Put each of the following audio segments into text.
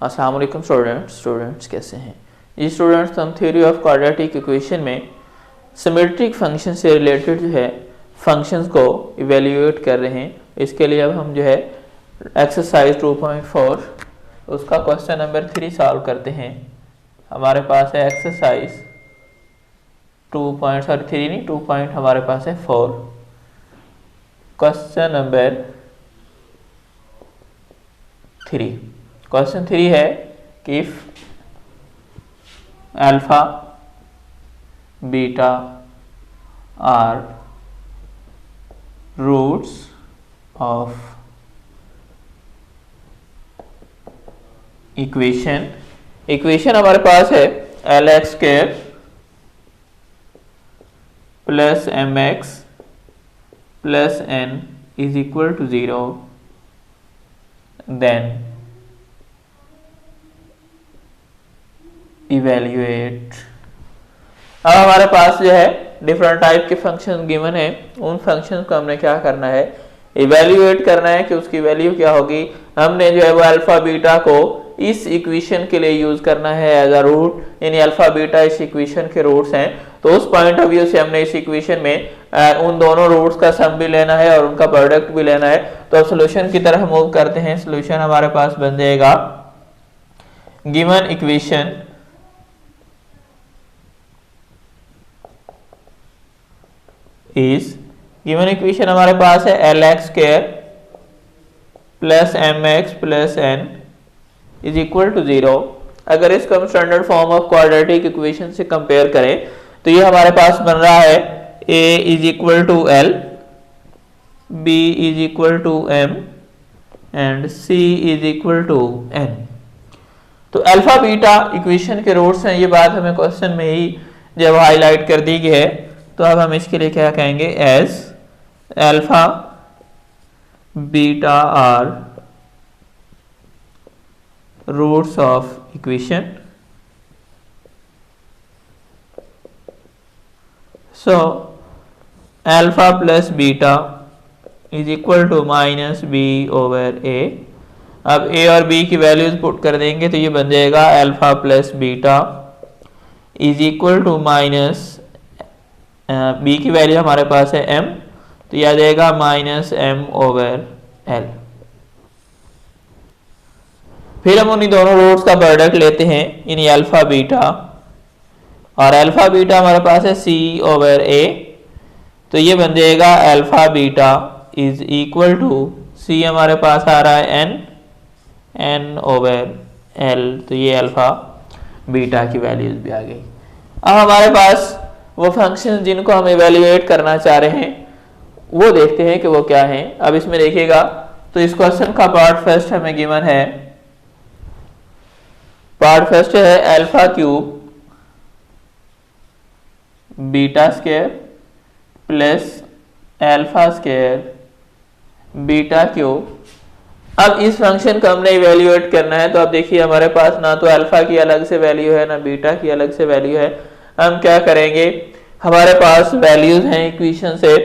अस्सलाम वालेकुम स्टूडेंट्स कैसे हैं जी स्टूडेंट्स। हम थ्योरी ऑफ क्वाड्रेटिक इक्वेशन में सिमेट्रिक फंक्शन से रिलेटेड जो है फंक्शंस को इवेल्युएट कर रहे हैं। इसके लिए अब हम जो है एक्सरसाइज 2.4 उसका क्वेश्चन नंबर 3 सॉल्व करते हैं। हमारे पास है एक्सरसाइज 2 हमारे पास है 4। क्वेश्चन नंबर 3 क्वेश्चन 3 है कि if alpha beta are roots of equation हमारे पास है l x square plus m x plus n is equal to 0, then evaluate. अब हमारे पास जो है डिफरेंट टाइप के फंक्शन गिवन है, उन फंक्शन को हमने क्या करना है, इवेल्युएट करना है कि उसकी वैल्यू क्या होगी। हमने जो है वो अल्फा बीटा को इस इक्वेशन के लिए यूज करना है एज अ रूट, यानी अल्फा बीटा इस इक्वेशन के रूट्स हैं। तो उस पॉइंट ऑफ व्यू से हमने इस इक्वेशन में उन दोनों रूट्स का सम भी लेना है और उनका प्रोडक्ट भी लेना है। तो अब सोल्यूशन की तरफ मूव करते हैं। सोल्यूशन हमारे पास बन जाएगा गिवन इक्वेशन हमारे पास है l x square plus m x plus n is equal to 0। अगर इसको हम standard form of quadratic equation से कंपेयर करें तो ये हमारे पास बन रहा है a is equal to l, b is equal to m and c is equal to n। तो अल्फा बीटा इक्वेशन के रूट्स हैं, ये बात हमें क्वेश्चन में ही जब हाईलाइट कर दी गई है। तो अब हम इसके लिए क्या कहेंगे, as alpha beta are roots of equation, so alpha plus beta is equal to minus b over a. अब ए और बी की वैल्यूज पुट कर देंगे तो ये बन जाएगा alpha plus beta is equal to minus b की वैल्यू हमारे पास है m, तो यह आ जाएगा माइनस m ओवर l। फिर हम उन्हीं दोनों रूट्स का प्रोडक्ट लेते हैं, यानी अल्फा बीटा, और अल्फा बीटा हमारे पास है c ओवर a, तो ये बन जाएगा alpha beta is equal to c हमारे पास आ रहा है n ओवर l, तो ये अल्फा बीटा की वैल्यूज भी आ गई। अब हमारे पास वो फंक्शन जिनको हम इवेल्युएट करना चाह रहे हैं वो देखते हैं कि वो क्या है। अब इसमें देखिएगा तो इस क्वेश्चन का पार्ट फर्स्ट हमें गिवन है, पार्ट फर्स्ट है alpha cube beta square plus alpha square beta cube. अब इस फंक्शन को हमने इवेल्युएट करना है, तो अब देखिए हमारे पास ना तो अल्फा की अलग से वैल्यू है ना बीटा की अलग से वैल्यू है। हम क्या करेंगे, हमारे पास वैल्यूज हैं इक्वेशन से,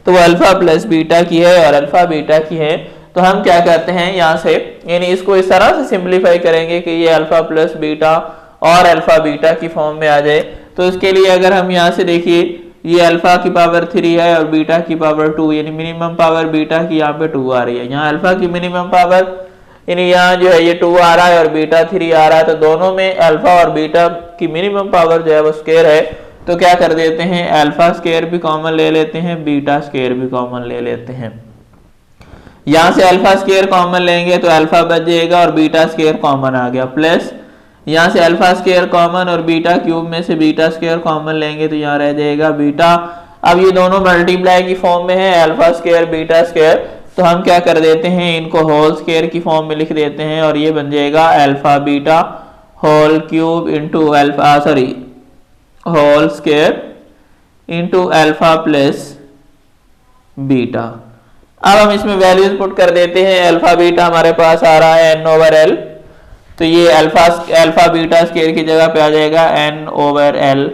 तो वो अल्फा प्लस बीटा की है और अल्फा बीटा की है। तो हम क्या करते हैं यहाँ से, यानी इसको इस तरह से सिंपलीफाई करेंगे कि ये अल्फा प्लस बीटा और अल्फा बीटा की फॉर्म में आ जाए। तो इसके लिए अगर हम यहाँ से देखिए ये अल्फा की पावर 3 है और बीटा की पावर 2, यानी मिनिमम पावर बीटा की यहाँ पे 2 आ रही है। यहाँ अल्फा की मिनिमम पावर यानी यहाँ जो है ये 2 आ रहा है और बीटा 3 आ रहा है, तो दोनों में अल्फा और बीटा की मिनिमम पावर जो है वो स्क्वायर है। तो क्या कर देते हैं, अल्फा स्क्वायर भी कॉमन ले लेते हैं, बीटा स्क्वायर भी कॉमन ले लेते हैं। यहाँ से अल्फा स्क्वायर कॉमन लेंगे तो अल्फा बच जाएगा और बीटा स्क्वायर कॉमन आ गया, प्लस यहाँ से अल्फा स्क्वायर कॉमन और बीटा क्यूब में से बीटा स्क्वायर कॉमन लेंगे तो यहाँ रह जाएगा बीटा। अब ये दोनों मल्टीप्लाई की फॉर्म में है, अल्फा स्क्वायर बीटा स्क्वायर, तो हम क्या कर देते हैं, इनको होल स्क्वायर की फॉर्म में लिख देते हैं और ये बन जाएगा alpha beta whole cube into alpha whole square into alpha plus beta. अब हम इसमें वैल्यूज पुट कर देते हैं। अल्फा बीटा हमारे पास आ रहा है n ओवर l, तो ये अल्फा बीटा स्क्वायर की जगह पे आ जाएगा n over l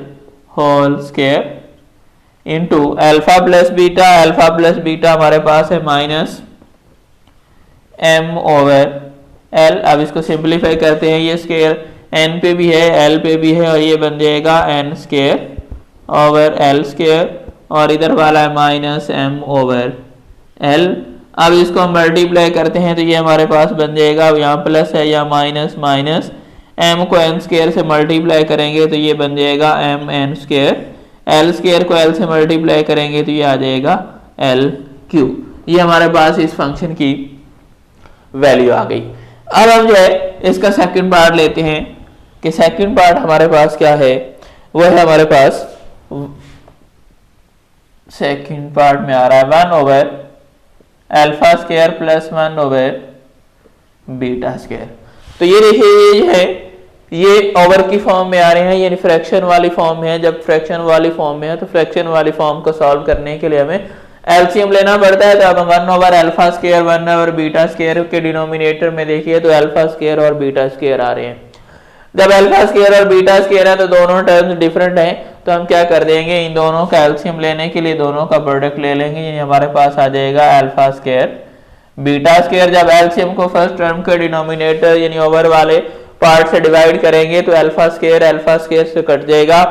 whole square into alpha plus beta हमारे पास है माइनस m ओवर एल। अब इसको सिंप्लीफाई करते हैं, ये स्क्वायर एन पे भी है एल पे भी है और ये बन जाएगा n square over l square और इधर वाला है माइनस एम ओवर एल। अब इसको हम मल्टीप्लाई करते हैं तो ये हमारे पास बन जाएगा, यहाँ प्लस है या माइनस, माइनस एम को एन स्क्वायर से मल्टीप्लाई करेंगे तो ये बन जाएगा m n square, l square को एल से मल्टीप्लाई करेंगे तो ये आ जाएगा एल क्यू। ये हमारे पास इस फंक्शन की वैल्यू आ गई। अब हम जो है इसका सेकंड पार्ट लेते हैं कि सेकंड पार्ट हमारे पास क्या है, वो है हमारे पास सेकंड पार्ट में आ रहा है 1 over alpha square plus 1 over beta square. तो ये देखिए ये जो है ये ओवर की फॉर्म में आ रहे हैं, ये फ्रैक्शन वाली फॉर्म है। जब फ्रैक्शन वाली फॉर्म में है तो फ्रैक्शन वाली फॉर्म को सॉल्व करने के लिए हमें एलसीएम लेना पड़ता है। तो अब 1 over alpha square 1 over beta square के डिनोमिनेटर में देखिए तो अल्फा स्क्वायर और बीटा स्क्वायर आ रहे हैं। जब अल्फा स्क्वायर और बीटा स्क्वायर है तो दोनों टर्म्स डिफरेंट हैं, तो हम क्या कर देंगे, इन दोनों का एलसीएम लेने के लिए दोनों का प्रोडक्ट ले लेंगे। ये हमारे पास आ जाएगा अल्फा स्क्वायर बीटा स्क्वायर। जब एलसीएम को फर्स्ट टर्म के डिनोमिनेटर यानी ओवर वाले पार्ट से डिवाइड करेंगे तो अल्फा स्क्वायर से कट जाएगा,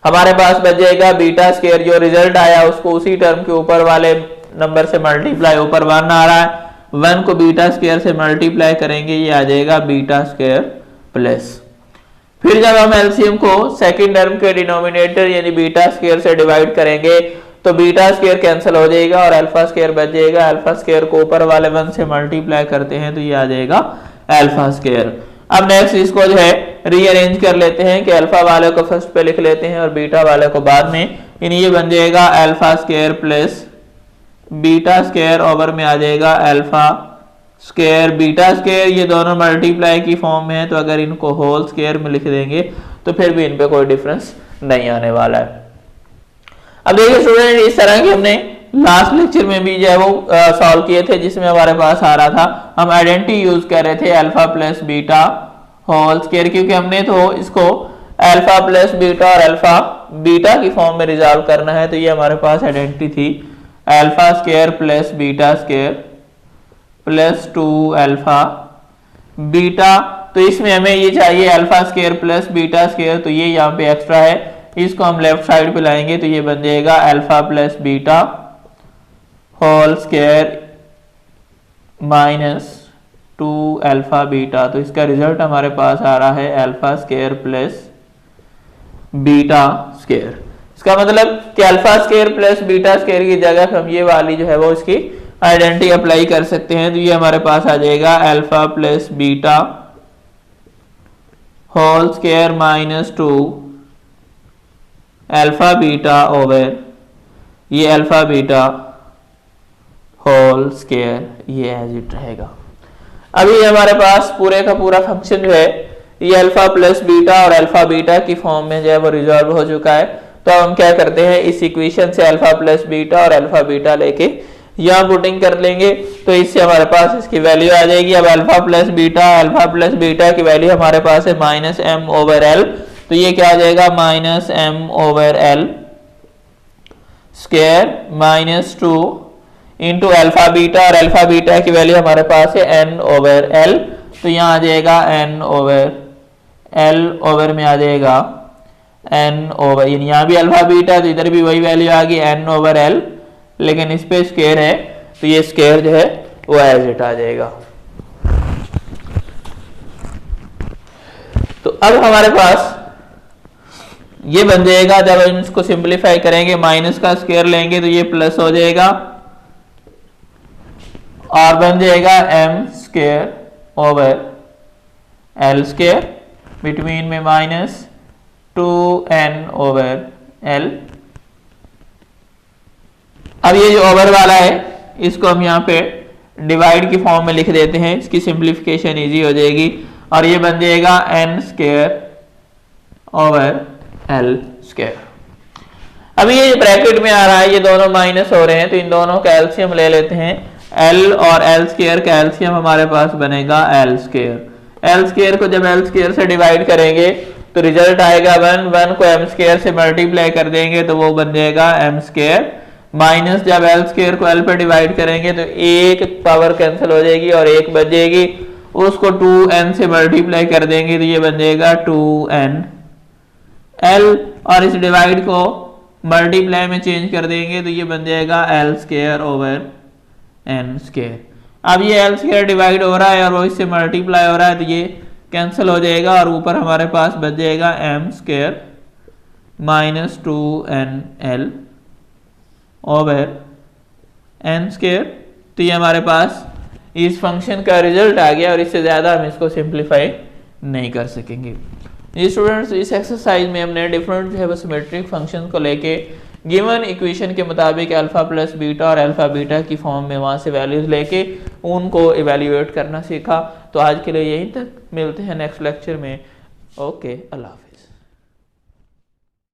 हमारे पास बच जाएगा बीटा स्क्वायर। जो रिजल्ट आया उसको उसी टर्म के ऊपर वाले नंबर से मल्टीप्लाई, ऊपर 1 आ रहा है 1 को बीटा स्क्वायर से मल्टीप्लाई करेंगे, ये आ जाएगा बीटा स्क्वायर प्लस। फिर जब हम एलसीएम को सेकंड टर्म के डिनोमिनेटर यानी बीटा स्क्वायर से डिवाइड करेंगे तो बीटा स्क्वायर कैंसिल हो जाएगा और अल्फा स्क्वायर बच जाएगा। अल्फा स्क्वायर को ऊपर वाले 1 से मल्टीप्लाई करते हैं तो ये आ जाएगा अल्फा स्क्वायर। अब नेक्स्ट इसको जो है रीअरेंज कर लेते हैं कि अल्फा वाले को फर्स्ट पे लिख लेते हैं और बीटा वाले को बाद में, यानी ये बन जाएगा alpha square plus beta square over में आ जाएगा अल्फा स्क्वायर बीटा स्क्वायर। ये दोनों मल्टीप्लाई की फॉर्म में है तो अगर इनको होल स्क्वायर में लिख देंगे तो फिर भी इन पे कोई डिफरेंस नहीं आने वाला है। अब देखिए स्टूडेंट, इस तरह के हमने लास्ट लेक्चर में भी जो है वो सॉल्व किए थे जिसमें हमारे पास आ रहा था, हम आइडेंटिटी यूज कर रहे थे alpha plus beta whole square, क्योंकि हमने तो इसको अल्फा प्लस बीटा और अल्फा बीटा की फॉर्म में रिजॉल्व करना है। तो ये हमारे पास आइडेंटिटी थी alpha square plus beta square plus 2 alpha beta. तो इसमें हमें ये चाहिए alpha square plus beta square, तो ये यहाँ पे एक्स्ट्रा है, इसको हम लेफ्ट साइड पे लाएंगे तो ये बन जाएगा alpha plus beta whole square minus 2 alpha beta. तो इसका रिजल्ट हमारे पास आ रहा है alpha square plus beta square. इसका मतलब कि alpha square plus beta square की जगह हम ये वाली जो है वो इसकी आइडेंटिटी अप्लाई कर सकते हैं। तो ये हमारे पास आ जाएगा alpha plus beta whole square minus 2 alpha beta over ये अल्फा बीटा होल स्क्वायर, ये एज इट रहेगा। अभी हमारे पास पूरे का पूरा फंक्शन जो है ये अल्फा प्लस बीटा और अल्फा बीटा की फॉर्म में जो है वो रिजॉल्व हो चुका है। तो हम क्या करते हैं, इस इक्वेशन से अल्फा प्लस बीटा और अल्फा बीटा लेके यहाँ पुटिंग कर लेंगे तो इससे हमारे पास इसकी वैल्यू आ जाएगी। अब अल्फा प्लस बीटा की वैल्यू हमारे पास है माइनस एम ओवर एल, तो ये क्या आ जाएगा minus m over l square minus 2 into alpha beta, और अल्फा बीटा की वैल्यू हमारे पास है एन ओवर एल, तो यहाँ आ जाएगा एन ओवर एल ओवर में आ जाएगा एन ओवर, यहाँ भी अल्फा बीटा तो इधर भी वही वैल्यू आ गई एन ओवर एल, लेकिन इस पे स्क्वायर है तो ये स्क्वायर जो है वो एज इट आ जाएगा। तो अब हमारे पास ये बन जाएगा, जब हम इसको सिंपलीफाई करेंगे माइनस का स्क्वायर लेंगे तो ये प्लस हो जाएगा और बन जाएगा m square over l square between में माइनस 2n ओवर एल। अब ये जो ओवर वाला है इसको हम यहाँ पे डिवाइड की फॉर्म में लिख देते हैं, इसकी सिंप्लीफिकेशन इजी हो जाएगी और ये बन जाएगा n square over l square. अभी ये ब्रैकेट में आ रहा है, ये दोनों माइनस हो रहे हैं तो इन दोनों का एलसीएम ले लेते हैं। l और l स्क्वायर का एलसीएम हमारे पास बनेगा l स्क्वायर। l स्क्वायर को जब l स्क्वायर से डिवाइड करेंगे तो रिजल्ट आएगा 1 को m स्क्वायर से मल्टीप्लाई कर देंगे तो वो बन जाएगा m स्क्वायर माइनस जब एल स्क्वायर को एल पे डिवाइड करेंगे तो एक पावर कैंसिल हो जाएगी और एक बच जाएगी, उसको 2n से मल्टीप्लाई कर देंगे तो ये बन जाएगा 2n l, और इस डिवाइड को मल्टीप्लाई में चेंज कर देंगे तो ये बन जाएगा l square over n square. अब ये l स्क्वायर डिवाइड हो रहा है और वो इससे मल्टीप्लाई हो रहा है तो ये कैंसिल हो जाएगा और ऊपर हमारे पास बच जाएगा m square minus 2nl over n square. तो ये हमारे पास इस फंक्शन का रिजल्ट आ गया और इससे ज़्यादा हम इसको सिंप्लीफाई नहीं कर सकेंगे। ये स्टूडेंट्स इस एक्सरसाइज में हमने डिफरेंट जो है वो सिमेट्रिक फंक्शन को लेके गिवन इक्वेशन के मुताबिक अल्फा प्लस बीटा और अल्फा बीटा की फॉर्म में वहाँ से वैल्यूज लेके उनको इवेल्युएट करना सीखा। तो आज के लिए यहीं तक, मिलते हैं नेक्स्ट लेक्चर में। ओके, अल्लाह हाफ़िज़।